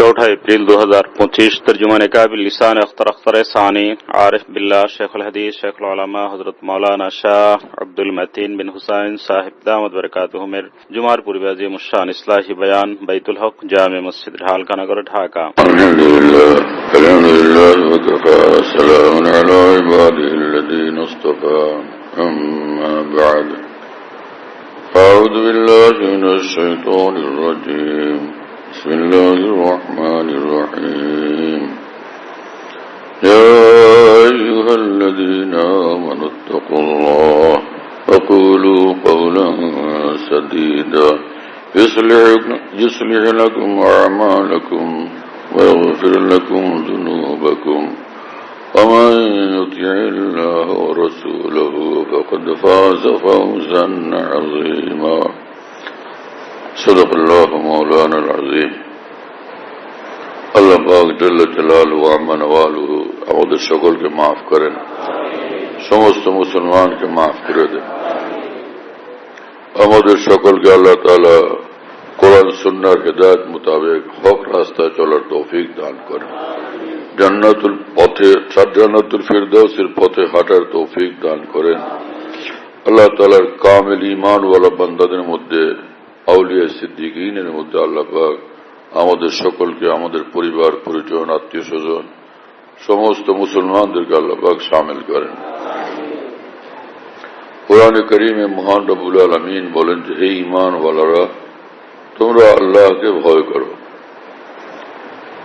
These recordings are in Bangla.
चौथा अप्रैल 2025 तर्जुमान काबिल लिसान अख्तर सानी आरिफ बिल्ला शेखुल हदीस शेखुल उलमा हजरत मौलाना शाह अब्दुल मतीन बिन हुसैन साहिब दामद बरकातुहु में जुमार पूर्व अजीम शान इस्लाही बयान बैतुल हक जामे मस्जिद ढालका नगर ढाका। أعوذ بالله من الشيطان الرجيم بسم الله الرحمن الرحيم يا أيها الذين آمنوا اتقوا الله وقولوا قولا سديدا يصلح لكم أعمالكم ويغفر لكم ذنوبكم ومن يطع الله ورسوله فقد فاز فوزا عظيما صدق الله مولانا العظيم। আল্লাহ পাক জাল্লা জালালুহু আম্মা নওয়ালুহু আমাদের সকলকে মাফ করেন, সমস্ত মুসলমানকে মাফ করে দেন। আমাদের সকলকে আল্লাহ তাআলা কোরআন সুন্নাহর হিদায়াত মোতাবেক হক রাস্তায় চলার তৌফিক দান করেন, জান্নাতুল ফিরদাউসের পথে হাঁটার তৌফিক দান করেন। আল্লাহ তাআলার কামিল ঈমানওয়ালা বান্দাদের মধ্যে আউলিয়া সিদ্দিকীনের মধ্যে আল্লাহ পাক আমাদের সকলকে, আমাদের পরিবার পরিজন আত্মীয় স্বজন সমস্ত মুসলমানদেরকে আল্লাহ পাক শামিল করেন। কোরআনে কারীমে মহান রব্বুল আলামিন বলেন যে হে ঈমানওয়ালারা, তোমরা আল্লাহকে ভয় করো।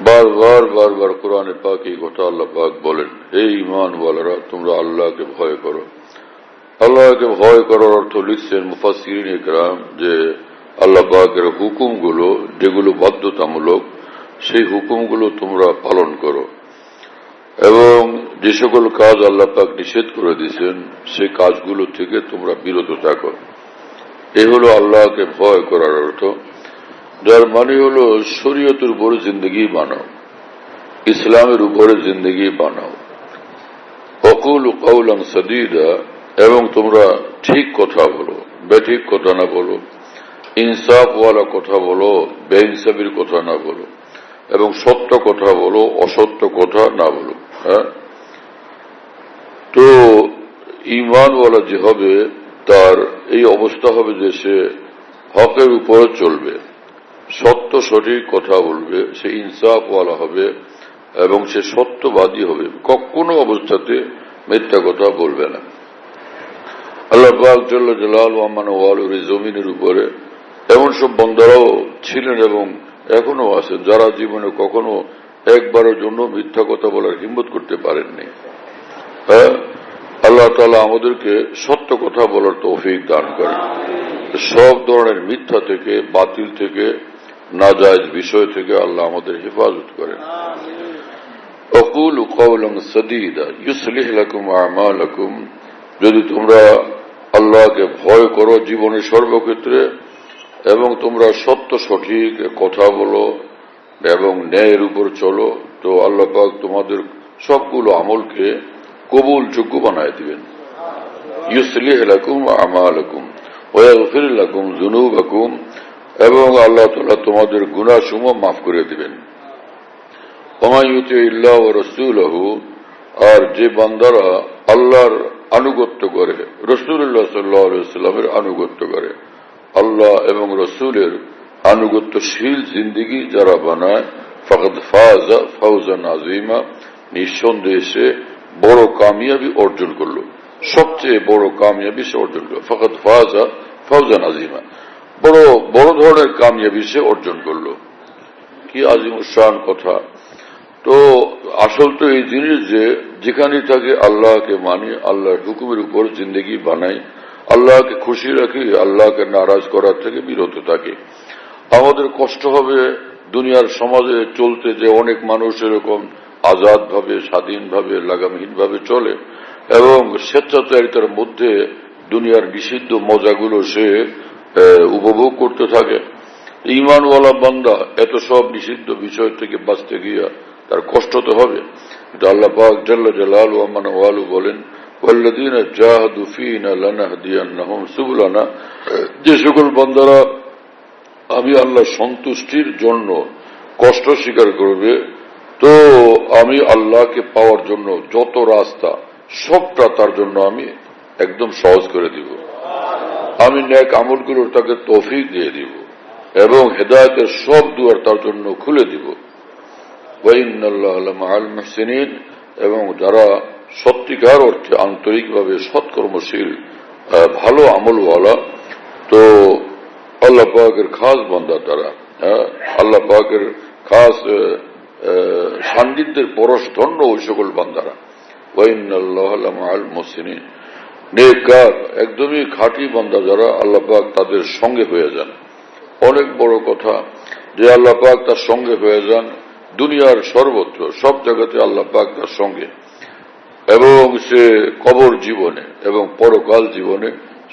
বারবার কোরআনে পাক এই কথা আল্লাহ পাক বলেন, হে ঈমানওয়ালারা তোমরা আল্লাহকে ভয় করো। আল্লাহকে ভয় করার অর্থ লিখছেন মুফাসসিরিন ইকরাম যে আল্লাহ পাকের হুকুমগুলো যেগুলো বাধ্যতামূলক সেই হুকুমগুলো তোমরা পালন করো এবং যে সকল কাজ আল্লাহ পাক নিষেধ করে দিয়েছেন সেই কাজগুলো থেকে তোমরা বিরত থাকো। এই হলো আল্লাহকে ভয় করার অর্থ, যার মানে হলো শরীয়তের উপরে জিন্দগি বানাও, ইসলামের উপরে জিন্দগি বানাও। ওয়াকুলু কাওলান সাদীদা, এবং তোমরা ঠিক কথা বলো, বেঠিক কথা না বলো, ইনসাফওয়ালা কথা বলো, বেইনসাফির কথা না বলো, এবং সত্য কথা বলো, অসত্য কথা না বলো। তো ঈমানওয়ালা যে হবে তার এই অবস্থা হবে যে সে হকের উপরে চলবে, সত্য সঠিক কথা বলবে, সে ইনসাফওয়ালা হবে এবং সে সত্যবাদী হবে, কখনো অবস্থাতে মিথ্যা কথা বলবে না। আল্লাহ পাক জাল্লা জালালুহু আম্মা নওয়ালুহু জমিনের উপরে এমন সব বান্দারাও ছিলেন এবং এখনো আছেন যারা জীবনে কখনো একবারের জন্য মিথ্যা কথা বলার হিম্মত করতে পারেননি। আল্লাহ তাআলা আমাদেরকে সত্য কথা বলার তৌফিক দান করেন, সব ধরনের মিথ্যা থেকে, বাতিল থেকে, নাজায়েজ বিষয় থেকে আল্লাহ আমাদের হেফাজত করেন। ওয়াকুলু কাওলান সাদীদা ইউসলিহ লাকুম আমালাকুম, যদি তোমরা আল্লাহকে ভয় করো জীবনের সর্বক্ষেত্রে এবং তোমরা সত্য সঠিক কথা বলো এবং ন্যায়ের উপর চলো, তো আল্লাহ পাক তোমাদের সবগুলো আমলকে কবুলযোগ্য বানায় দিবেন। ইউসলিহ লাকুম আমালাকুম ওয়া ইয়াগফির লাকুম যুনুবাকুম, এবং আল্লাহ তাআলা তোমাদের গুনাহসমূহ মাফ করে দিবেন। ওয়া মান ইউতিইল্লাহ ওয়া রাসূলহু, আর যে বান্দারা আল্লাহর আনুগত্য করে, রাসূলুল্লাহ সাল্লাল্লাহু আলাইহি ওয়াসাল্লামের আনুগত্য করে, আল্লাহ এবং রাসূলের আনুগত্যশীল জিন্দেগি যারা বানায়, ফাকাদ ফাজা ফাওজান আযীমা, নিঃসন্দেহে সে বড় কামিয়াবি অর্জন করলো, সবচেয়ে বড় কামিয়াবি সে অর্জন করলো। ফাকাদ ফাজা ফাওজান আযীমা, বড় ধরনের কামিয়াবি সে অর্জন করলো। কি আজিমুশান কথা! তো আসল তো এই জিনিস যে যেখানে থাকে আল্লাহকে মানি, আল্লাহর হুকুমের উপর জিন্দগি বানাই, আল্লাহকে খুশি রাখি, আল্লাহকে নারাজ করার থেকে বিরত থাকি। আমাদের কষ্ট হবে দুনিয়ার সমাজে চলতে, যে অনেক মানুষ এরকম আজাদ ভাবে, স্বাধীনভাবে, লাগামহীনভাবে চলে এবং স্বেচ্ছাচারিতার মধ্যে দুনিয়ার নিষিদ্ধ মজাগুলো সে উপভোগ করতে থাকে। ঈমানওয়ালা বান্দা এত সব নিষিদ্ধ বিষয় থেকে বাঁচতে গিয়া তার কষ্ট তো হবে, কিন্তু আল্লাহ পাক জাল্লা জালালুহু আম্মা নওয়ালুহু বলেন, ওয়াল্লাযীনা জাহাদু ফীনা লানাহদিয়ান্নাহুম সুবুলানা, যে সকল বান্দারা আমি আল্লাহ সন্তুষ্টির জন্য কষ্ট স্বীকার করবে, তো আমি আল্লাহকে পাওয়ার জন্য যত রাস্তা সবটা তার জন্য আমি একদম সহজ করে দিব। আমি নেক আমলগুলোর তাকে তৌফিক দিয়ে দিব এবং হেদায়েতের সব দুয়ার তার জন্য খুলে দিব। ওয়াইন্নাল্লাহা লামাআল মুহসিনিন, এবং যারা সত্যিকার অর্থে আন্তরিকভাবে সৎকর্মশীল ভালো আমলওয়ালা, তো আল্লাহ পাকের খাস বান্দা তারা, আল্লাহ পাকের খাস সান্নিধ্যের পরশ ধন্য ওই সকল বান্দারা। ওয়াইন্নাল্লাহা লামাআল মুহসিনিন, নেককার একদমই খাঁটি বান্দা যারা, আল্লাহ পাক তাদের সঙ্গে হয়ে যান। অনেক বড় কথা যে আল্লাহ পাক তার সঙ্গে হয়ে যান দুনিয়ার সর্বত্র, সব জায়গাতে আল্লাহ পাক তার সঙ্গে, এবং সে কবর জীবনে এবং পরকাল জীবনে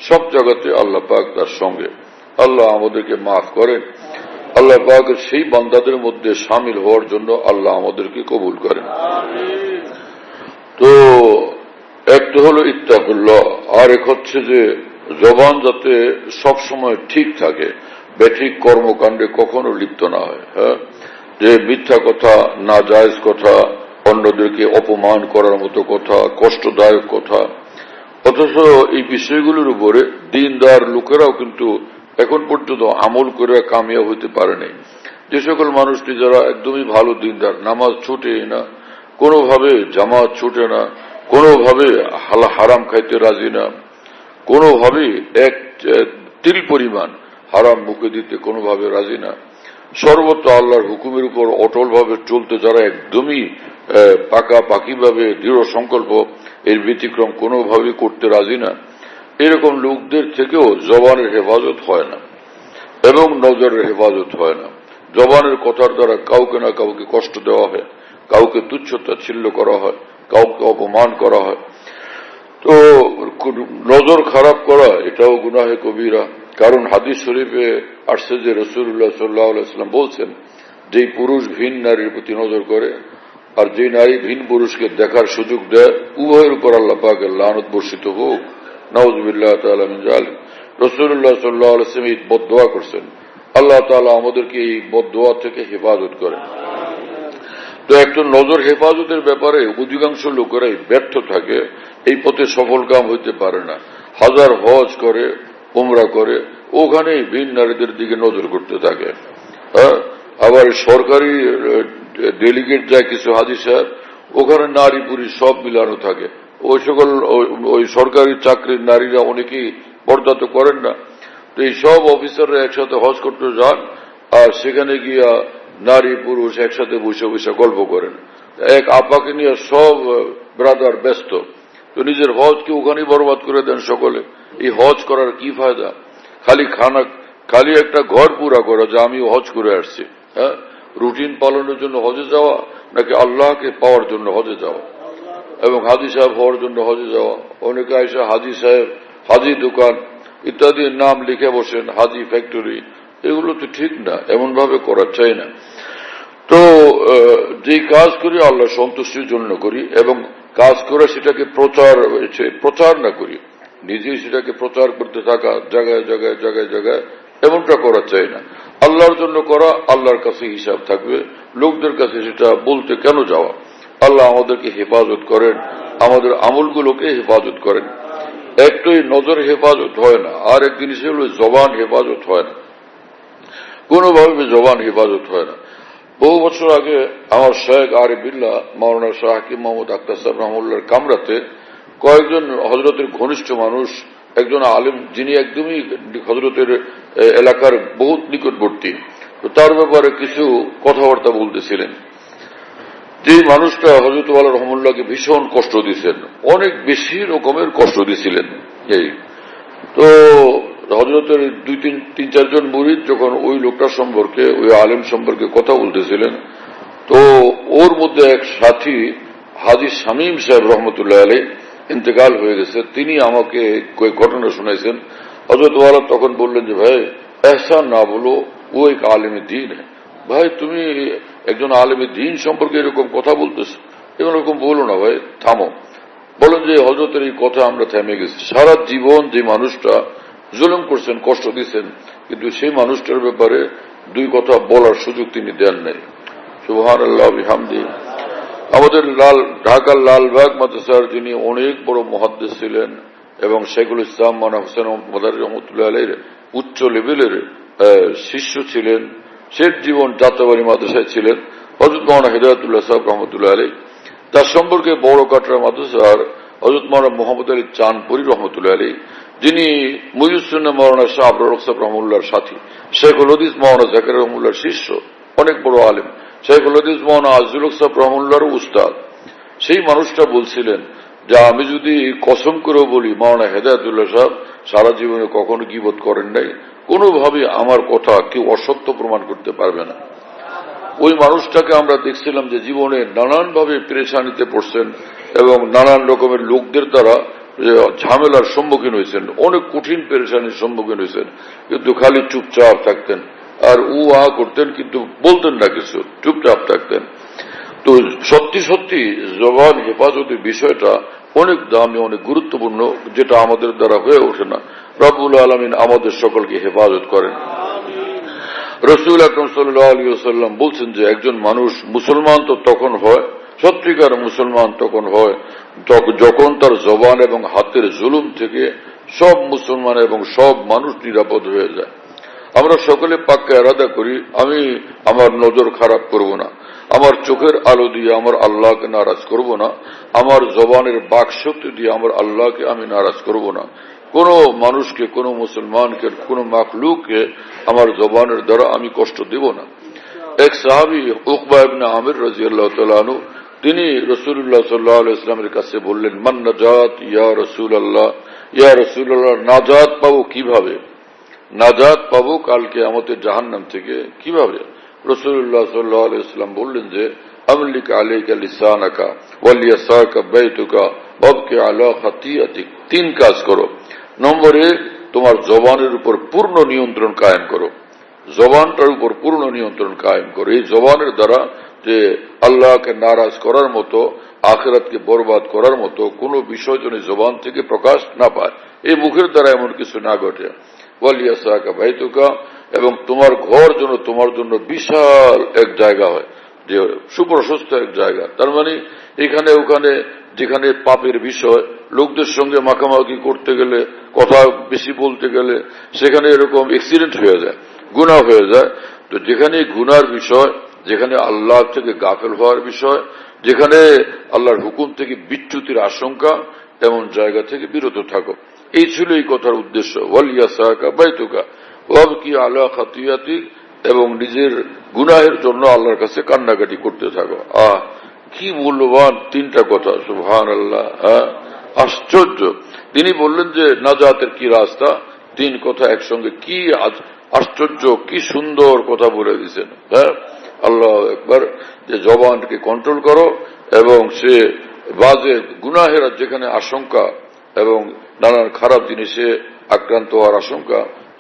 সব জায়গাতে আল্লাহ পাক তার সঙ্গে। আল্লাহ আমাদেরকে মাফ করেন। আল্লাহ পাকের সেই বান্দাদের মধ্যে শামিল হওয়ার জন্য আল্লাহ আমাদেরকে কবুল করেন। তো একটা হলো ইত্তাকুল্লাহ, আর এক হচ্ছে যে জবান যাতে সবসময় ঠিক থাকে, বেঠিক কর্মকাণ্ডে কখনো লিপ্ত না হয়। যে মিথ্যা কথা, নাজায়েজ কথা, অন্যদেরকে অপমান করার মতো কথা, কষ্টদায়ক কথা, অথচ এই বিষয়গুলোর উপরে দিনদার লোকেরাও কিন্তু এখন পর্যন্ত আমল করে কামিয়াব হইতে পারে নাই। যে সকল মানুষটি যারা একদমই ভালো দিনদার, নামাজ ছুটে না, কোনোভাবে জামাত ছুটে না, কোনোভাবে হারাম খাইতে রাজি না, কোনোভাবে এক তিল পরিমাণ হারাম মুখে দিতে কোনোভাবে রাজি না, সর্বত্র আল্লাহর হুকুমের উপর অটলভাবে চলতে যারা একদমই পাকাপাকিভাবে দৃঢ় সংকল্প, এর ব্যতিক্রম কোনোভাবে করতে রাজি না, এরকম লোকদের থেকেও জবানের হেফাজত হয় না এবং নজরের হেফাজত হয় না। জবানের কথার দ্বারা কাউকে না কাউকে কষ্ট দেওয়া হয়, কাউকে তুচ্ছ-তাচ্ছিল্য করা হয়, কাউকে অপমান করা হয়। তো নজর খারাপ করা এটাও গুনাহে কবিরা। কারণ হাদিস শরীফে আসছে যে রাসূলুল্লাহ সাল্লাল্লাহু আলাইহি ওয়াসাল্লাম বলছেন, যেই পুরুষ ভিন নারীর প্রতি নজর করে আর যেই নারী ভিন পুরুষকে দেখার সুযোগ দেয়, উভয়ের উপর আল্লাহ পাকের লানত বর্ষিত হোক। নাউযুবিল্লাহি তাআলা মিন যালিক। রাসূলুল্লাহ সাল্লাল্লাহু আলাইহি ওয়াসাল্লাম এই বদদোয়া করছেন। আল্লাহ তাআলা আমাদেরকে এই বদদোয়া থেকে হেফাজত করেন। তো একটা নজর হেফাজতের ব্যাপারে অধিকাংশ লোকেরাই ব্যর্থ থাকে, এই পথে সফল কাম হইতে পারে না। হাজার হজ করে, উমরা করে, ওখানেই ভিন নারীদের দিকে নজর করতে থাকে। আবার সরকারি ডেলিগেট যায় কিছু হাজী সাহেব, ওখানে নারী পুরুষ সব মিলানো থাকে। ওই সকল ওই সরকারি চাকরির নারীরা অনেকেই পর্দা তো করেন না। তো এই সব অফিসাররা একসাথে হজ করতে যান, আর সেখানে গিয়া নারী পুরুষ একসাথে বসে বসে গল্প করেন। এক আপাকে নিয়ে সব ব্রাদার ব্যস্ত, তো নিজের হজকে ওখানেই বরবাদ করে দেন সকলে। এই হজ করার কি ফায়দা? খালি একটা ঘর পুরা করা যে আমি হজ করে আসছি। রুটিন পালনের জন্য হজে যাওয়া, নাকি আল্লাহকে পাওয়ার জন্য হজে যাওয়া এবং হাজী সাহেব হওয়ার জন্য হজে যাওয়া? অনেকে আইসা হাজী সাহেব, হাজী দোকান ইত্যাদির নাম লিখে বসেন, হাজী ফ্যাক্টরি। এগুলো তো ঠিক না, এমন ভাবে করা চাই না। তো যে কাজ করি আল্লাহ সন্তুষ্টির জন্য করি, এবং কাজ করে সেটাকে প্রচার না করি, নিজেই সেটাকে প্রচার করতে থাকা জায়গায় জায়গায় জায়গায় জায়গায়, এমনটা করা চাই না। আল্লাহর জন্য করা, আল্লাহর কাছে হিসাব থাকবে, লোকদের কাছে সেটা বলতে কেন যাওয়া? আল্লাহ আমাদেরকে হেফাজত করেন, আমাদের আমলগুলোকে হেফাজত করেন। একটাই নজর হেফাজত হয় না, আর এক জিনিস হলো জবান হেফাজত হয় না, কোনোভাবে জবান হেফাজত হয় না। বহু বছর আগে আমার শেখ আরিফুল্লাহ মাওলানা শাহ হাকিম মোহাম্মদ আখতার সাহেব রহমতুল্লাহর কামরাতে কয়েকজন হযরতের ঘনিষ্ঠ মানুষ, একজন আলেম যিনি একদমই হযরতের এলাকার বহুত নিকটবর্তী, তো তার ব্যাপারে কিছু কথাবার্তা বলতেছিলেন। যে মানুষটা হযরত ওয়ালা রহমতুল্লাহকে ভীষণ কষ্ট দিয়েছেন, অনেক বেশি রকমের কষ্ট দিয়েছিলেন। এই তো হযরতের তিন চারজন মুরিদ যখন ওই লোকটা সম্পর্কে, ওই আলেম সম্পর্কে কথা বলতেছিলেন, তো ওর মধ্যে এক সাথী হাজী শামীম সাহেব রহমতুল্লাহ আলাইহি ইন্তেকাল হয়ে গেছে। তিনি আমাকে ঘটনা শুনাইছেন। হযরত ওয়ালা তখন বললেন যে, ভাই এহসান না বলো, ও এক আলেম দ্বীন হ্যাঁ। ভাই তুমি একজন আলেমে দ্বীন সম্পর্কে এরকম কথা বলতেছো, এরকম বলো না ভাই, থামো। বলেন যে হযরতের এই কথা আমরা থেমে গেছি। সারা জীবন যে মানুষটা জুলুম করছেন, কষ্ট দিচ্ছেন, কিন্তু সেই মানুষটার ব্যাপারে দুই কথা বলার সুযোগ তিনি দেন নাই। সুবহানাল্লাহ বিহামদিহি। আমাদের ঢাকার লালবাগ মাদ্রাসার যিনি অনেক বড় মুহাদ্দিস ছিলেন এবং শেখুল ইসলাম মাওলানা হোসেন মাদানী রহমতুল্লাহ আলাইহির উচ্চ লেভেলের শিষ্য ছিলেন, শেষ জীবন যাত্রাবাড়ি মাদ্রাসায় ছিলেন হযরত মাওলানা হিদায়াতুল্লাহ সাহেব রহমতুল্লাহ আলাইহি। তার সম্পর্কে বড় কাটরা মাদ্রাসার হযরত মাওলানা মোহাম্মদ আলী চাঁদপুরী রহমতুল্লাহ আলাইহি, যিনি মুইজুস-সুন্নাহ মাওলানা শাহ আব্দুর রহমান সাহেব রহমতুল্লাহর সাথী, শেখুল হাদিস মাওলানা জাকারিয়া রহমতুল্লাহর শিষ্য, অনেক বড় আলেম, শেখুল হাদিস মাওলানা আজিজুল হক সাহেব রহমতুল্লাহর উস্তাদ। সেই মানুষটা বলছিলেন যে আমি যদি কসম করেও বলি মাওলানা হিদায়াতুল্লাহ সাহেব সারা জীবনে কখনো গীবত করেন নাই, কোনোভাবে আমার কথা কেউ অসত্য প্রমাণ করতে পারবে না। ওই মানুষটাকে আমরা দেখছিলাম যে জীবনে নানানভাবে পেরেশানিতে পড়ছেন এবং নানান রকমের লোকদের দ্বারা ঝামেলার সম্মুখীন হয়েছেন, অনেক কঠিন পেরেশানির সম্মুখীন হয়েছেন, কিন্তু খালি চুপচাপ থাকতেন আর করতেন, কিন্তু বলতেন না কিছু, চুপচাপ থাকতেন। তো সত্যি সত্যি জবান হেফাজতের বিষয়টা অনেক দামি, অনেক গুরুত্বপূর্ণ, যেটা আমাদের দ্বারা হয়ে ওঠে না। রব্বুল আলামিন আমাদের সকলকে হেফাজত করেন। রাসূল আকরাম সাল্লাল্লাহু আলাইহি ওয়াসাল্লাম বলছেন যে একজন মানুষ মুসলমান তো তখন হয়, সত্যিকার মুসলমান তখন হয় যখন তার জবান এবং হাতের জুলুম থেকে সব মুসলমান এবং সব মানুষ নিরাপদ হয়ে যায়। আমরা সকলে পাক্কা ইরাদা করি আমি আমার নজর খারাপ করব না, আমার চোখের আলো দিয়ে আমার আল্লাহকে নারাজ করব না, আমার জবানের বাকশক্তি দিয়ে আমার আল্লাহকে আমি নারাজ করব না, কোন মানুষকে, কোন মুসলমানকে, কোন মাখলুককে আমার জবানের দ্বারা আমি কষ্ট দেব না। এক সাহাবী উকবা ইবনে আমির রাদিয়াল্লাহু তাআলা আনহু, তিনি রাসূলুল্লাহ সাল্লাল্লাহু আলাইহি ওয়াসাল্লামের কাছে বললেন, মান নাজাত ইয়া রাসূলুল্লাহ, ইয়া রাসূলুল্লাহ, নাজাত পাবো কিভাবে? নাজাত পাবো কালকে আমাদের জাহান্নাম থেকে কিভাবে? রাসূলুল্লাহ সাল্লাল্লাহু আলাইহি ওয়াসাল্লাম বললেন যে আমলিক আলাইকা লিসানাকা ওয়ালিয়াসাকা বাইতুকা ওয়াবকি আলা খাতিয়াতিক। তিন কাজ করো। নম্বর 1, তোমার জবানের উপর পূর্ণ নিয়ন্ত্রণ কায়েম করো, জবানটার উপর পূর্ণ নিয়ন্ত্রণ কায়েম করো। এই জবানের দ্বারা যে আল্লাহকে নারাজ করার মতো, আখিরাতকে বরবাদ করার মতো কোনো বিষয় যেন জবান থেকে প্রকাশ না পায়, এই মুখের দ্বারা এমন কিছু না ঘটে। ওয়ালিয়াসাকা বাইতুকা, এবং তোমার ঘর যেন তোমার জন্য বিশাল এক জায়গা হয়, যে সুপ্রশস্ত এক জায়গা। তার মানে এখানে ওখানে যেখানে পাপের বিষয়, লোকদের সঙ্গে মাখামাখি করতে গেলে, কথা বেশি বলতে গেলে সেখানে এরকম অ্যাক্সিডেন্ট হয়ে যায়, গুনাহ হয়ে যায়। তো যেখানে গুনার বিষয়, যেখানে আল্লাহ থেকে গাফেল হওয়ার বিষয়, যেখানে আল্লাহর হুকুম থেকে বিচ্যুতির আশঙ্কা, এমন জায়গা থেকে বিরত থাকো। এই ছিল এই কথার উদ্দেশ্য। ওয়ালিয়াসাকা বাইতুকা ওয়াবকি আলা খাতিয়াতিক, এবং নিজের গুনাহের জন্য আল্লাহর কাছে কান্নাকাটি করতে থাকো। কি মূল্যবান তিনটা কথা, সুবহানাল্লাহ। আশ্চর্য। তিনি বললেন যে নাজাতের কি রাস্তা, তিন কথা একসঙ্গে, কি আশ্চর্য, কি সুন্দর কথা বলে দিয়েছেন। আল্লাহ একবার, যে জবানকে কন্ট্রোল করো এবং সে বাজে গুনাহের যেখানে আশঙ্কা এবং নানান খারাপ জিনিসে আক্রান্ত হওয়ার আশঙ্কা,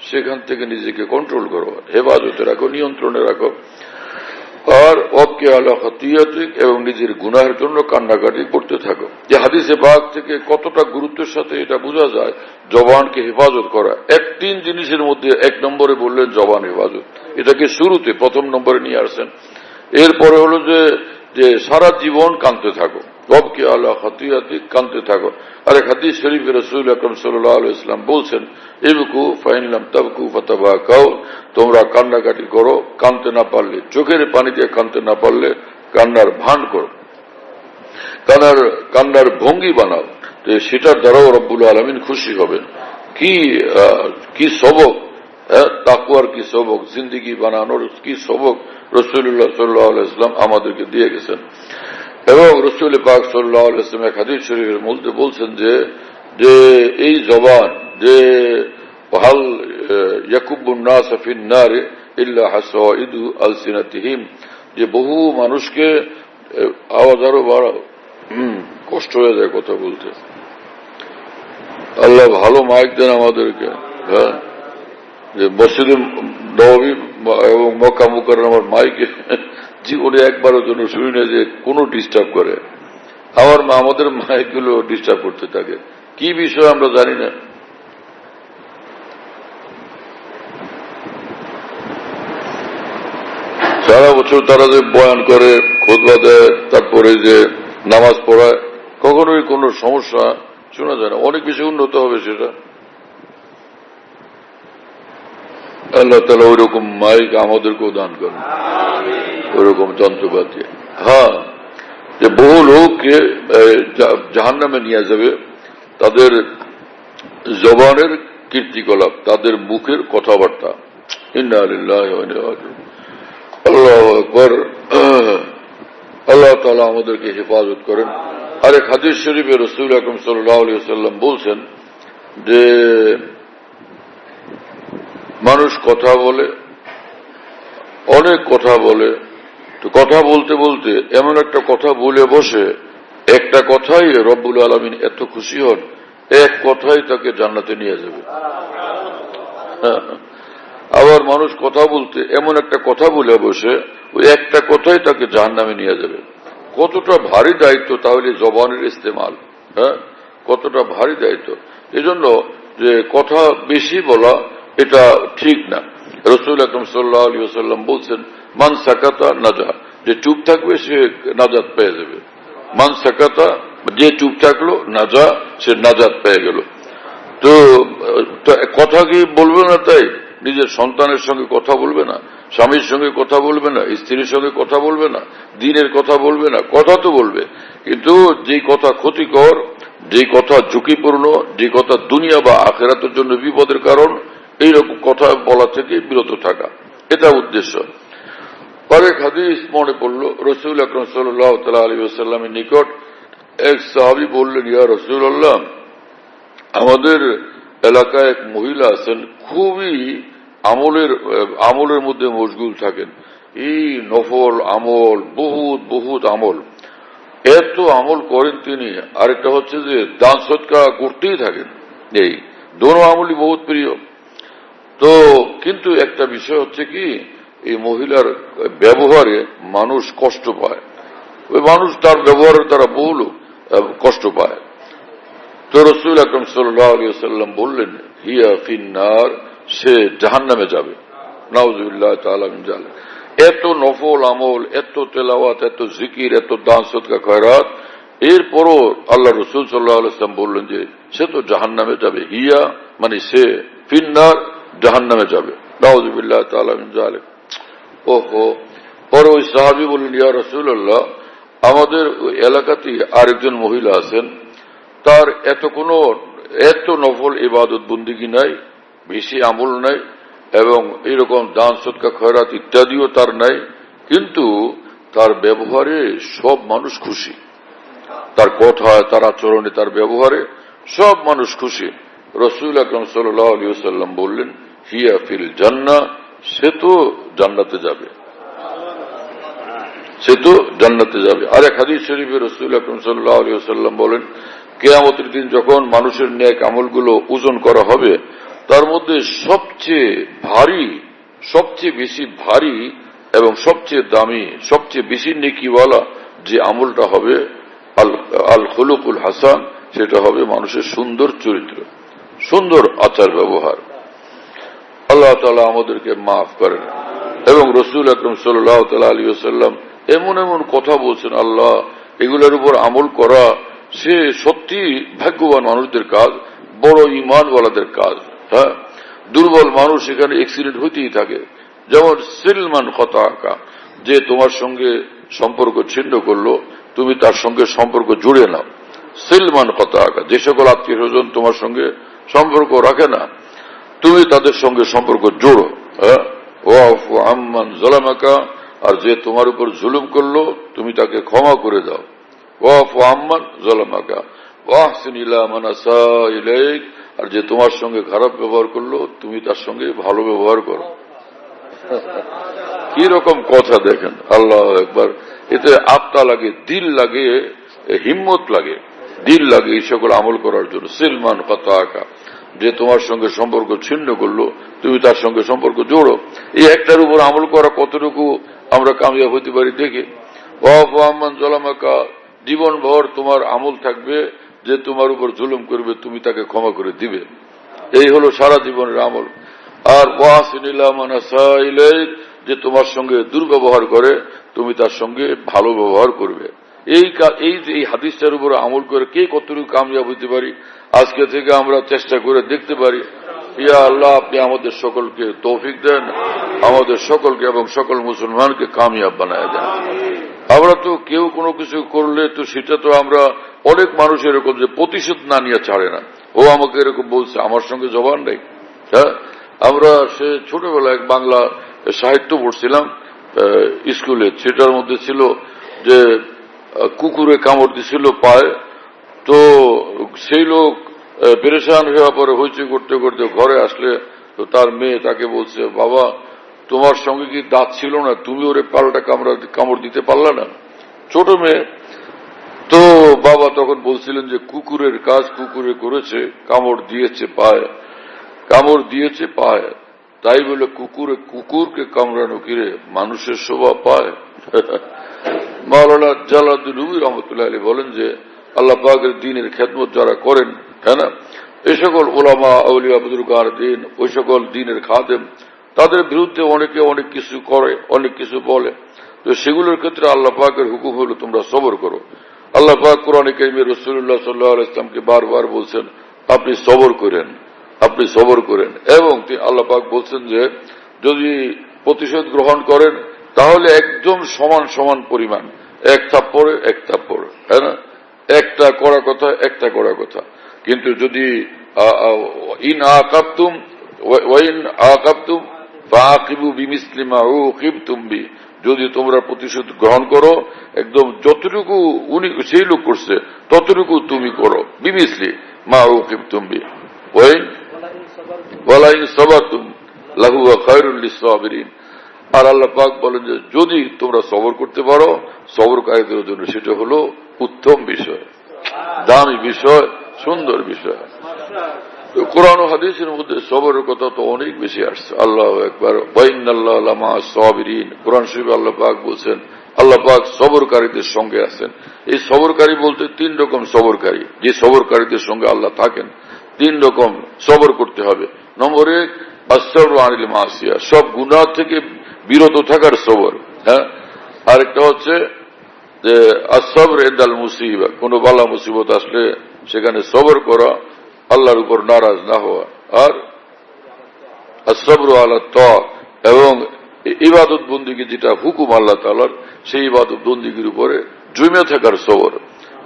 সেখান থেকে নিজেকে কন্ট্রোল করো, হেফাজতে রাখো, নিয়ন্ত্রণে রাখো। আর ওয়াবকি আলা খাতিয়াতিক, এবং নিজের গুনাহের জন্য কান্নাকাটি করতে থাকো। যে হাদিসে পাক থেকে কতটা গুরুত্বের সাথে এটা বোঝা যায়, জবানকে হেফাজত করা। তিন জিনিসের মধ্যে 1 নম্বরে বললেন জবান হেফাজত, এটাকে শুরুতে প্রথম নম্বরে নিয়ে আসছেন। এরপরে হলো যে সারা জীবন কাঁদতে থাকো, ওয়াবকি আলা খাতিয়াতিক, কাঁদতে থাকো। আর এক হাদিস শরীফে রাসূল আকরাম সাল্লাল্লাহু আলাইহি ওয়াসাল্লাম বলছেন, ইবকু ফাইন লাম তাবকু ফাতাবাকাউ, তোমরা কান্নাকাটি করো, কাঁদতে না পারলে, চোখের পানি দিয়ে কাঁদতে না পারলে কান্নার ভান করো, কান্নার ভঙ্গি বানাও, তো সেটার দ্বারাও রব্বুল আলামিন খুশি হবেন। কি সবক, তাকওয়ার কি সবক, জিন্দেগি বানানোর কি সবক রাসূলুল্লাহ সাল্লাল্লাহু আলাইহি ওয়াসাল্লাম আমাদেরকে দিয়ে গেছেন। এবং রাসূল পাক সাল্লাল্লাহু আলাইহি ওয়াসাল্লাম এক হাদিস শরীফের মধ্যে বলছেন যে এই জবান, যে হাল ইয়াকুবুন নাস ফিন নার ইল্লা হাসাইদু আলসিনাতিহিম, যে বহু মানুষকে, আওয়াজ আরো বাড়াও, কষ্ট হয়ে যায় কথা বলতে। আল্লাহ ভালো মাইক দেন আমাদেরকে। যে মসজিদে নববী এবং মক্কা মুকাররমার মাইকে জীবনে একবারের জন্য শুনি না যে কোনো ডিস্টার্ব করে। আমাদের মাইকগুলো ডিস্টার্ব করতে থাকে, কি বিষয় আমরা জানি না। সারা বছর বছর তারা যে বয়ান করে, খুতবা দেয়, তারপরে যে নামাজ পড়ায়, কখনোই কোনো সমস্যা শোনা যায় না। অনেক বেশি উন্নত হবে সেটা। আল্লাহ তাআলা ওইরকম মাইক আমাদেরকেও দান করেন, ওইরকম যন্ত্রপাতি। হ্যাঁ, যে বহু লোককে জাহান্নামে নিয়ে যাবে তাদের জবানের কীর্তিকলাপ, তাদের মুখের কথাবার্তা। ইন্না লিল্লাহি ওয়া ইন্না ইলাইহি রাজিউন। আল্লাহু আকবার। আল্লাহ তাআলা আমাদেরকে হেফাজত করেন। আর এক হাদিস শরীফে রাসূল আকরাম সাল্লাল্লাহু আলাইহি ওয়াসাল্লাম বলছেন যে মানুষ কথা বলে, অনেক কথা বলে, তো কথা বলতে বলতে এমন একটা কথা বলে বসে, একটা কথাই রব্বুল আলামিন এত খুশি হন, এক কথাই তাকে জান্নাতে নিয়ে যাবে। আবার মানুষ কথা বলতে এমন একটা কথা বলে বসে, ওই একটা কথাই তাকে জাহান্নামে নিয়ে যাবে। কতটা ভারী দায়িত্ব তাহলে জবানের ইস্তেমাল। হ্যাঁ, কতটা ভারী দায়িত্ব। এজন্য যে কথা বেশি বলা এটা ঠিক না। রাসূল আকরাম সাল্লাল্লাহু আলাইহি ওয়াসাল্লাম বলছেন, মান সাকাতা নাজা, যে চুপ থাকবে সে নাজাত পেয়ে যাবে। মান সাকাতা, যে চুপ থাকলো, নাজা, সে নাজাত পেয়ে গেল। তো কথা কি বলবে না? তাই নিজের সন্তানের সঙ্গে কথা বলবে না, স্বামীর সঙ্গে কথা বলবে না, স্ত্রীর সঙ্গে কথা বলবে না, দ্বীনের কথা বলবে না, কথা তো বলবে, কিন্তু যে কথা ক্ষতিকর, যে কথা ঝুঁকিপূর্ণ, যে কথা দুনিয়া বা আখিরাতের জন্য বিপদের কারণ, এইরকম কথা বলা থেকে বিরত থাকা, এটা উদ্দেশ্য। পরে হাদিস মনে পড়ল, রাসূল আকরাম সাল্লাল্লাহু তাআলা আলাইহি ওয়াসাল্লামের নিকট এক সাহাবী বললেন, ইয়া রাসূলুল্লাহ, আমাদের এলাকায় এক মহিলা আছেন, খুবই আমলের মধ্যে মশগুল থাকেন। এই নফল আমল, বহুত আমল, এত আমল করেন তিনি। আরেকটা হচ্ছে যে দান সদকা করতেই থাকেন। এই দোনো আমলই বহুত প্রিয়। তো কিন্তু একটা বিষয় হচ্ছে কি, এই মহিলার ব্যবহারে মানুষ কষ্ট পায়। ওই মানুষ তার ব্যবহারের দ্বারা বহু লোক কষ্ট পায়। তো রাসূল আকরাম সাল্লাল্লাহু আলাইহি ওয়াসাল্লাম বললেন, হিয়া ফিন্নার, সে জাহান্নামে যাবে। নাউযুবিল্লাহি তাআলা মিন যালিক। এত নফল আমল, এত তেলাওয়াত, এত জিকির, এত দান সদকা খয়রাত, এরপরও আল্লাহ রাসূল সাল্লাল্লাহু আলাইহি ওয়াসাল্লাম বললেন যে সে তো জাহান্নামে যাবে। হিয়া মানে সে, ফিন্নার জাহান্নামে যাবে। নাউযুবিল্লাহি তাআলা মিন যালিক। ওহো। পরে ওই সাহাবী বললেন, ইয়া রাসূলুল্লাহ, আমাদের এলাকাতে আরেকজন মহিলা আছেন, তার এত নফল ইবাদত বন্দেগী নাই, বেশি আমল নাই, এবং এরকম দান সদকা খয়রাত ইত্যাদিও তার নাই, কিন্তু তার ব্যবহারে সব মানুষ খুশি। তার কথায়, তার আচরণে, তার ব্যবহারে সব মানুষ খুশি। রাসূল আকরাম সাল্লাল্লাহু আলাইহি ওয়াসাল্লাম বললেন, হিয়া ফিল জান্নাহ, সে তো জান্নাতে যাবে, সে তো জান্নাতে যাবে। আর এক হাদিস শরীফে রাসূল আকরাম সাল্লাল্লাহু আলাইহি ওয়াসাল্লাম বলেন, কিয়ামতের দিন যখন মানুষের নেক আমলগুলো ওজন করা হবে, তার মধ্যে সবচেয়ে বেশি ভারী এবং সবচেয়ে দামি, সবচেয়ে বেশি নেকিওয়ালা যে আমলটা হবে, আল খুলুকুল হাসান, সেটা হবে মানুষের সুন্দর চরিত্র, সুন্দর আচার ব্যবহার। আল্লাহ তাআলা আমাদেরকে মাফ করেন। এবং রাসূল আকরাম সাল্লাল্লাহু তাআলা আলাইহি ওয়াসাল্লাম এমন এমন কথা বলছেন, আল্লাহ, এগুলোর উপর আমল করা সে সত্যি ভাগ্যবান মানুষদের কাজ, বড় ঈমানওয়ালাদের কাজ। হ্যাঁ, দুর্বল মানুষ এখানে অ্যাক্সিডেন্ট হইতেই থাকে। যেমন সিলমান কতাকা, যে তোমার সঙ্গে সম্পর্ক ছিন্ন করলো, তুমি তার সঙ্গে সম্পর্ক জুড়ে নাও। সিলমান কতাকা, যে সকল আত্মীয় স্বজন তোমার সঙ্গে সম্পর্ক রাখে না, তুমি তাদের সঙ্গে সম্পর্ক জোড়ো। হ্যাঁ, ওয়াফু আম্মান যালামাকা, আর যে তোমার উপর জুলুম করলো তুমি তাকে ক্ষমা করে দাও। ওয়াফু আম্মান যালামাকা ওয়াহসিন ইলা মান আসা ইলাইক, আর যে তোমার সঙ্গে খারাপ ব্যবহার করলো তুমি তার সঙ্গে ভালো ব্যবহার করো। কি রকম কথা দেখেন, আল্লাহ একবার। এতে আত্মা লাগে, দিল লাগে, হিম্মত লাগে, দিল লাগে এই সকল আমল করার জন্য। সিলমান কতাকা, যে তোমার সঙ্গে সম্পর্ক ছিন্ন করলো তুমি তার সঙ্গে সম্পর্ক জোড়ো। এই একটার উপর আমল করা কতটুকু আমরা কামিয়াব হতে পারি দেখে। ওয়াফু আম্মান যালামাকা, জীবন ভর তোমার আমল থাকবে, যে তোমার উপর জুলুম করবে তুমি তাকে ক্ষমা করে দিবে। এই হলো সারা জীবনের আমল। আর ওয়াহসিন ইলা মান আসা ইলাইক, যে তোমার সঙ্গে দুর্ব্যবহার করে তুমি তার সঙ্গে ভালো ব্যবহার করবে। এই হাদিসটার উপর আমল করে কে কতটুকু কামিয়াব হইতে পারি আজকে থেকে আমরা চেষ্টা করে দেখতে পারি। ইয়া আল্লাহ, আপনি আমাদের সকলকে তৌফিক দেন, আমাদের সকলকে এবং সকল মুসলমানকে কামিয়াব বানায় দেন। আমরা তো কেউ কোনো কিছু করলে তো সেটা তো আমরা অনেক মানুষ এরকম যে প্রতিশোধ না নিয়ে ছাড়ে না। ও আমাকে এরকম বলছে, আমার সঙ্গে জবান নেই। হ্যাঁ, আমরা সে ছোটবেলায় বাংলা সাহিত্য পড়ছিলাম স্কুলে, সেটার মধ্যে ছিল যে কুকুরে কামড় দিছিল পায়ে, তো সেই লোক পেরেশান হওয়া পরে হইচই করতে করতে ঘরে আসলে তো তার মেয়ে তাকে বলছে, বাবা তোমার সঙ্গে কি দাঁত ছিল না, তুমি ওরে পাল্টা কামড় দিতে পারলা না? ছোট মেয়ে তো। বাবা তখন বলছিলেন যে কুকুরের কাজ কুকুরে করেছে, কামড় দিয়েছে পায়ে, কামড় দিয়েছে পায়ে, তাই বলে কুকুরকে কামড়ানো কিরে মানুষের শোভা পায়? মাওলানা জালালউদ্দিন রুমি রহমতুল্লাহ আলাইহি বলেন যে আল্লাহ পাকের দ্বীনের খেদমত যারা করেন, হ্যাঁ না, এই সকল ওলামা আউলিয়া বুজুর্গান দ্বীন, ওই সকল দ্বীনের খাদেম, তাদের বিরুদ্ধে অনেকে অনেক কিছু করে, অনেক কিছু বলে, তো সেগুলোর ক্ষেত্রে আল্লাহ পাকের হুকুম হলো তোমরা সবর করো। আল্লাহ পাক কোরআনে কারীমে রাসূলুল্লাহ সাল্লাল্লাহু আলাইহি ওয়াসাল্লামকে বারবার বলছেন আপনি সবর করেন, আপনি সবর করেন। এবং আল্লাহ পাক বলছেন যে যদি প্রতিশোধ গ্রহণ করেন তাহলে একদম সমান সমান পরিমাণ, এক থাপ্পড়ে এক থাপ্পড়, হ্যাঁ না, একটা করা কথা একটা করা কথা। কিন্তু যদি ইন আকাবতুম ফাআকিবু বিমিসলি মা উকিবতুম বি, যদি তোমরা প্রতিশোধ গ্রহণ করো একদম যতটুকু উনি সেই লোক করছে ততটুকু তুমি করো, বিমিসলি মা উকিবতুম বি ওয়ালা ইন সাবারতুম লাহুয়া খায়রুল লিসসাবিরিন। আর আল্লাহ পাক বলেন যে যদি তোমরা সবর করতে পারো, সবরকারীদের জন্য সেটা হলো উত্তম বিষয়, দামি বিষয়, সুন্দর বিষয়। কোরআন ও হাদিসের মধ্যে সবরের কথা তো অনেক বেশি আসছে। আল্লাহু আকবার, ওয়া ইন্নাল্লাহা লামা'আস সাবিরিন। কোরআন শরীফে আল্লাহ পাক বলছেন আল্লাহ পাক সবরকারীদের সঙ্গে আছেন। এই সবরকারী বলতে তিন রকম সবরকারী, যে সবরকারীদের সঙ্গে আল্লাহ থাকেন। তিন রকম সবর করতে হবে। নম্বর 1 আসসাবরু আনিল মাসিয়া, সব গুনাহ থেকে বিরত থাকার সবর। হ্যাঁ, আরেকটা হচ্ছে যে আসসাবর ইনদাল মুসিবা, কোন বালা মুসিবত আসলে সেখানে সবর করা, আল্লাহর উপর নারাজ না হওয়া। আর আসসাবরু আলা তাআ, এবং ইবাদত বন্দেগী যেটা হুকুম আল্লাহ তাআলার, সেই ইবাদত বন্দেগীর উপরে জমে থাকার সবর।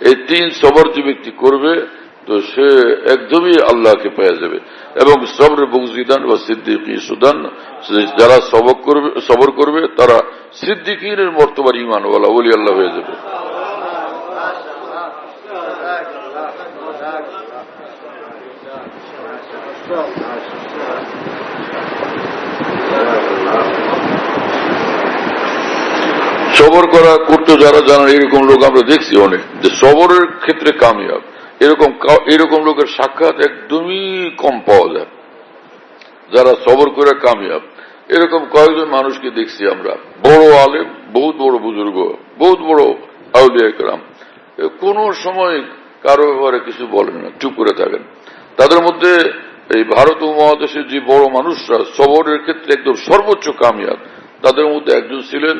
এই তিন সবর যে ব্যক্তি করবে তো সে একদমই আল্লাহকে পেয়ে যাবে। এবং সবর বুগজিদান বা সিদ্দিকি সুদান, যারা সবর করবে তারা সিদ্দিকিনের মর্তবার ঈমানওয়ালা ওলি আল্লাহ হয়ে যাবে। সবর করতে যারা জানেন এরকম লোক আমরা দেখছি অনেক, যে সবরের ক্ষেত্রে কামিয়াব। এরকম লোকের সাক্ষাৎ একদমই কম পাওয়া যায় যারা সবর করে কামিয়াব। এরকম কয়েকজন মানুষকে দেখছি আমরা, বড় আলেম, বহুত বড় বুজুর্গ, বহুত বড় আউলিয়া কেরাম, কোন সময় কারো ব্যাপারে কিছু বলেন না, চুপ করে থাকেন। তাদের মধ্যে এই ভারত উপমহাদেশের যে বড় মানুষরা সবরের ক্ষেত্রে একদম সর্বোচ্চ কামিয়াব, তাদের মধ্যে একজন ছিলেন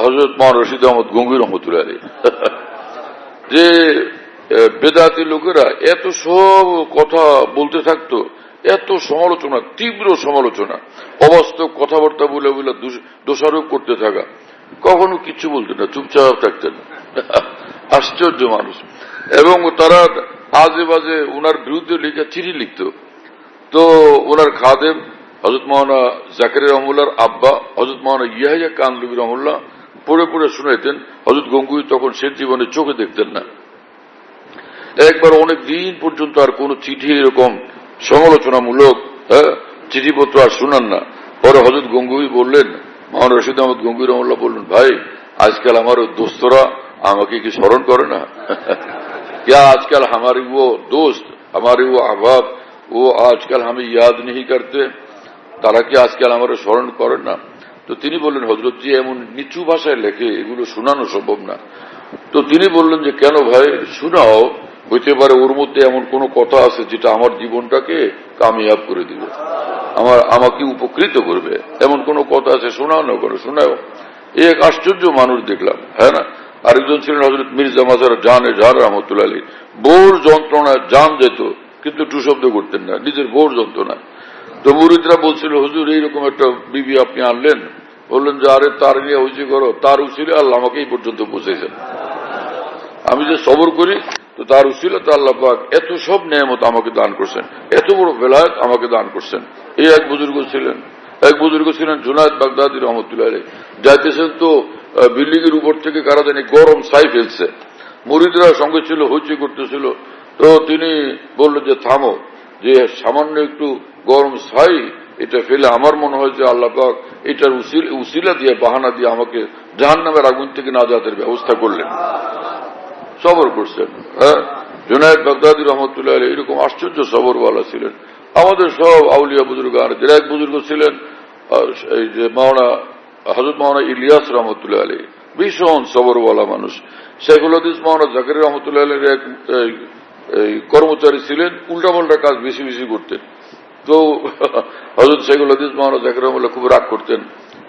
হযরত মাওলানা রশিদ আহমদ গঙ্গুই রহমতুল্লাহ আলাইহি। যে বেদাতি লোকেরা এত সব কথা বলতে থাকতো, এত সমালোচনা, তীব্র সমালোচনা, অবাস্তব কথাবার্তা বলে বলে দোষারোপ করতে থাকা, কখনো কিছু বলতেন না, চুপচাপ থাকতেন। আশ্চর্য মানুষ। এবং তারা আজে বাজে ওনার বিরুদ্ধে লিখে চিঠি লিখত। তো ওনার খাদেম হযরত মাওলানা জাকারিয়া রহমুল্লাহর আব্বা হযরত মাওলানা ইয়াহিয়া কানলুবি রহমুল্লাহ পড়ে পড়ে শুনাইতেন। হযরত গঙ্গুই তখন শেষ জীবনে চোখে দেখতেন না। একবার অনেক দিন পর্যন্ত আর কোন চিঠি এরকম সমালোচনামূলক চিঠিপত্র আর শুনান না। পরে হযরত গঙ্গুই বললেন, মাওলানা রশিদ আহমদ গঙ্গুই রহমুল্লাহ বললেন, ভাই আজকাল আমার দোস্তরা আমাকে কি স্মরণ করে না? क्या आजकल हमारी वो दोस्त, हमारे वो अहबाब, वो आजकल हमें याद नहीं करते, তারা কি আজকাল আমার স্মরণ করেন না? তো তিনি বললেন, হযরত জি এমন নিচু ভাষায় লেখে, এগুলো শোনানো সম্ভব না। তো তিনি বললেন যে কেন ভাই, শোনাও, হইতে পারে ওর মধ্যে এমন কোন কথা আছে যেটা আমার জীবনটাকে কামিয়াব করে দিবে। আমাকে উপকৃত করবে এমন কোন কথা আছে, শোনাও না করে শোনাও। এক আশ্চর্য মানুষ দেখলাম, হ্যাঁ না। আরেকজন ছিলেন হযরত মির্জা মাজার জানে জার রহমতুল্লাহ আলী, বোর যন্ত্রণায় জান যেত কিন্তু টু শব্দ করতেন না, নিজের বোর যন্ত্রণায়। তো মুরিদরা বলছিল, হুজুর এইরকম একটা বিবি আপনি আনলেন, বললেন যে আরে তার নিয়ে হইচি করো, তার উচিলে আল্লাহ আমাকে এই পর্যন্ত পৌঁছেছেন। আমি যে সবর করি তো তার উচিলে তো আল্লাহ পাক এত সব নেয়ামত আমাকে দান করছেন, এত বড় বেলায়েত আমাকে দান করছেন। এই এক বুজুর্গ ছিলেন জুনায়েদ বাগদাদী রহমতুল্লাহ আলাইহি। যাইতেছেন তো বিল্ডিং এর উপর থেকে কারা জানি গরম ছাই ফেলছে, মুরিদরা সঙ্গে ছিল, হইচই করতেছিল। তো তিনি বললেন যে থামো, যে সামান্য একটু গরম ছাই এটা ফেলে আমার মনে হয় যে আল্লাহ পাক এটার উসিলা দিয়ে বাহানা দিয়ে আমাকে জাহান্নামের আগুন থেকে নাজাতের ব্যবস্থা করলেন। সবর করছেন। হ্যাঁ, জুনায়েদ বাগদাদী রহমতুল্লাহ আলাইহি এরকম আশ্চর্য সবরওয়ালা ছিলেন। আমাদের সব আউলিয়া বুজুর্গ, এক বুজুর্গ ছিলেন এই যে হযরত মাওলানা ইলিয়াস রহমতুল্লাহ আলাইহি, ভীষণ সবরওয়ালা মানুষ। শেখুল হাদিস মাওলানা জাকারিয়া রহমতুল্লাহ আলাইহির এক কর্মচারী ছিলেন, উল্টাপাল্টা কাজ বেশি বেশি করতেন। তো হযরত শেখুল হাদিস মাওলানা জাকারিয়া রহমতুল্লাহ খুব রাগ করতেন,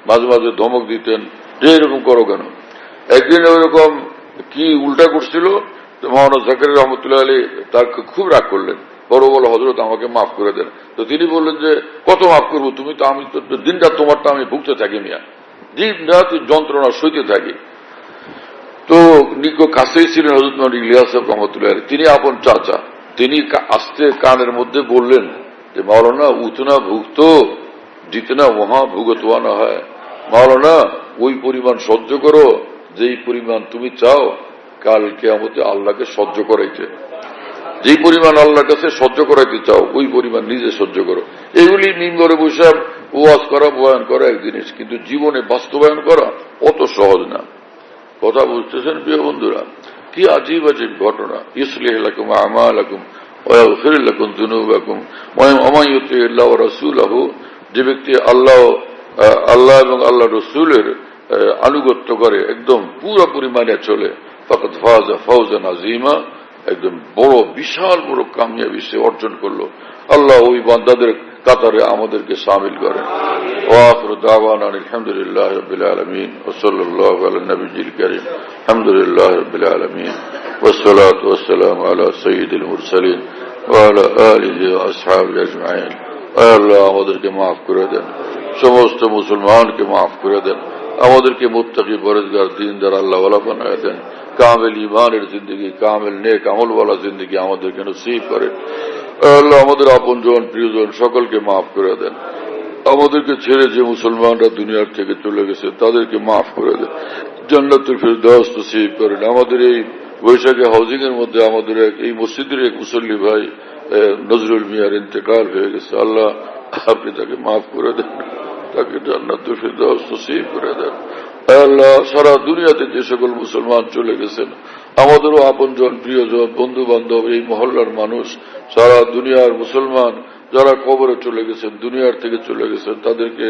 মাঝে মাঝে ধমক দিতেন যে এরকম করো কেন। একদিন ওইরকম কি উল্টা করছিল, মাওলানা জাকারিয়া রহমতুল্লাহ আলাইহি তার খুব রাগ করলেন, বড় বড় হযরত আমাকে মাফ করে দেন। তো তিনি বললেন যে কত মাফ করবো, তুমি তো, আমি তো দিনটা তোমারটা আমি ভুগতে থাকি মিয়া, দিন রাত যন্ত্রণা সইতে থাকি। তো কাছেই ছিলেন হযরত মাওলানা ইলিয়াস রহমতুল্লাহ আলাইহি, তিনি আপন চাচা। তিনি আস্তে কানের মধ্যে বললেন যে মাওলানা উতনা ভুগত জিতনা ওহা ভুগতওয়া না হয়, মাওলানা ওই পরিমাণ সহ্য করো যেই পরিমাণ তুমি চাও কাল কিয়ামতে আল্লাহকে সহ্য করাইতে। যেই পরিমাণ আল্লাহর কাছে সহ্য করাইতে চাও ওই পরিমাণ নিজে সহ্য করো। এগুলি মিম্বরে বসে ওয়াজ করা, বয়ান করা এক জিনিস, কিন্তু জীবনে বাস্তবায়ন করা অত সহজ না। কথা বুঝতেছেন প্রিয় বন্ধুরা? কি আজীব আজীব ঘটনা। ইসলিহ লাকুম আমালাকুম ওয়া ইয়াগফির লাকুম যুনুবাকুম ওয়া মান ইউতিল্লাহ ওয়া রাসূলাহু, যে ব্যক্তি আল্লাহ এবং আল্লাহ রাসূলের আনুগত্য করে, একদম পুরোপুরি মানে চলে, ফাকাদ ফাযা ফাওজান আযীমা, একদম বড় বিশাল বড় কামিয়াবি সে অর্জন করলো। আল্লাহ ওই বান্দাদের কাতারে আমাদেরকে শামিল করেন। ওয়া আখিরু দাওয়ানা আলহামদুলিল্লাহি রাব্বিল আলামিন ওয়া সাল্লাল্লাহু আলা নবিয়্যিল কারীম আলহামদুলিল্লাহি রাব্বিল আলামিন ওয়াসসালাতু ওয়াসসালামু আলা সাইয়্যিদিল মুরসালিন ওয়া আলা আলিহি ওয়া আসহাবিহি আজমাইন। আল্লাহ আমাদেরকে মাফ করে দেন, সমস্ত মুসলমানকে মাফ করে দেন, আমাদেরকে মুত্তাকি পরহেজগার দীনদার আল্লাহওয়ালা বানায় দেন, কামেল ঈমানের জিন্দগি, কামেল নেক আমলওয়ালা জিন্দগি আমাদেরকে নসিব করেন। আল্লাহ আমাদের আপনজন প্রিয়জন সকলকে মাফ করে দেন। আমাদেরকে ছেড়ে যে মুসলমানরা দুনিয়ার থেকে চলে গেছে তাদেরকে মাফ করে দেন, জান্নাতুল ফিরদাউস নসিব করেন। আমাদের এই বৈশাখী হাউজিং এর মধ্যে আমাদের এই মসজিদের এক মুসল্লি ভাই নজরুল মিয়ার ইন্তেকাল হয়ে গেছে, আল্লাহ আপনি তাকে মাফ করে দেন, তাকে জান্নাতুল ফিরদাউস নসিব করে দেন। আল্লাহ সারা দুনিয়াতে যে সকল মুসলমান চলে গেছেন, আমাদেরও আপনজন প্রিয়জন বন্ধু বান্ধব এই মহল্লার মানুষ, সারা দুনিয়ার মুসলমান যারা কবরে চলে গেছেন, দুনিয়ার থেকে চলে গেছেন, তাদেরকে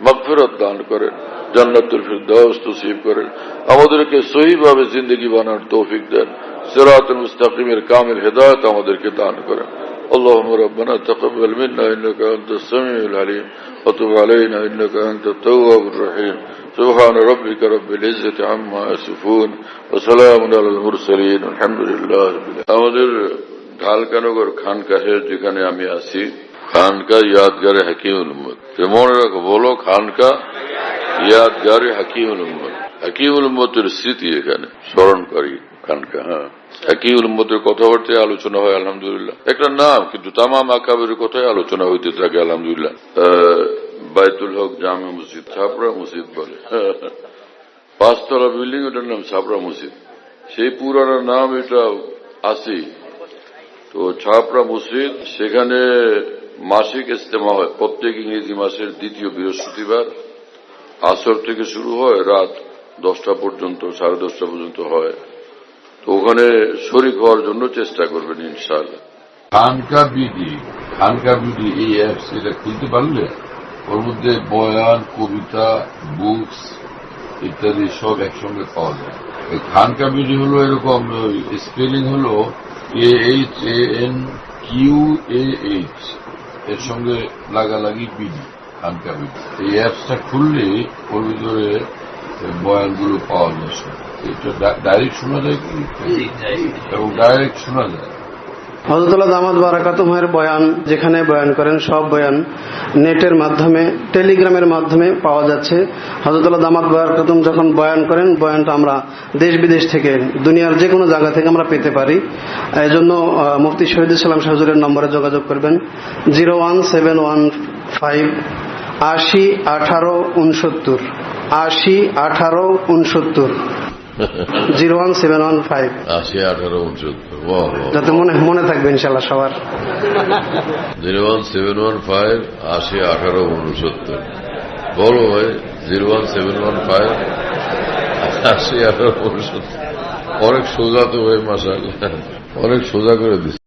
মাগফিরাত দান করেন, জান্নাতুল ফিরদাউস নসিব করেন। আমাদেরকে সহিভাবে জিন্দগি বানানোর তৌফিক দেন, সিরাতুল মুস্তাকিমের কামিল হেদায়েত আমাদেরকে দান করেন। اللهم ربنا تقبل منا إنك أنت السميع العليم وتب علينا إنك أنت التواب الرحيم سبحان ربك رب العزة عما يصفون وسلام على المرسلين والحمد لله رب العالمين। আমাদের ঢালকানগর খানকাহে যেখানে আমি আছি, খানকা ইয়াদগারে হাকিমুল উম্মত, মনে রাখো, বলো খানকা ইয়াদগারে হাকিমুল উম্মত। হাকিমুল উম্মতের স্মৃতি এখানে স্মরণকারী খানকা। হ্যাঁ, হাকিমুল উম্মতের কথাবার্তায় আলোচনা হয় আলহামদুলিল্লাহ, একটা নাম, কিন্তু তামাম আকাবের কথাই আলোচনা হইতে থাকে আলহামদুলিল্লাহ। বাইতুল হক জামে মসজিদ, ছাপড়া মসজিদ বলে, 5 তলা বিল্ডিং, ওটার নাম ছাপড়া মসজিদ। সেই পুরানো নাম এটা আছে। তো ছাপড়া মসজিদ, সেখানে মাসিক ইজতেমা হয় প্রত্যেক ইংরেজি মাসের দ্বিতীয় বৃহস্পতিবার, আসর থেকে শুরু হয়, রাত 10টা পর্যন্ত, 10:30 পর্যন্ত হয়। তো ওখানে শরীক হওয়ার জন্য চেষ্টা করবেন ইনশাআল্লাহ। খানকা বিডি এই অ্যাপস, এটা খুলতে পারলে ওর মধ্যে বয়ান, কবিতা, বুকস ইত্যাদি সব একসঙ্গে পাওয়া যায়। খানকা বিডি হলো এরকম, স্পেলিং হলো AHANQAH, এর সঙ্গে লাগালাগি বিডি, খানকা বিডি। এই অ্যাপসটা খুললে ওর ভিতরে বয়ানগুলো পাওয়া যাচ্ছে। এটা ডাইরেক্ট শোনা যায় কি, এবং ডাইরেক্ট শোনা যায়। হযরতুল্লাহ দামাত বারাকাতুহুমের বয়ান, যেখানে বয়ান করেন সব বয়ান নেটের মাধ্যমে, টেলিগ্রামের মাধ্যমে পাওয়া যাচ্ছে। হযরতুল্লাহ দামাত বারাকাতুহুম যখন বয়ান করেন, বয়ানটা আমরা দেশ বিদেশ থেকে, দুনিয়ার যে কোনো জায়গা থেকে আমরা পেতে পারি। এই জন্য মুফতি শহীদুল ইসলাম শাহ হুজুরের নম্বরে যোগাযোগ করবেন 01715 80 18 69 80 18 69 01715 80 18 69। যাতে মনে থাকবে ইনশাআল্লাহ সবার। 01715 80 18 69। বলো ভাই, 01715 80 18 69। অনেক সোজা তো ভাই, মাশাআল্লাহ, অনেক সোজা করে দিচ্ছে।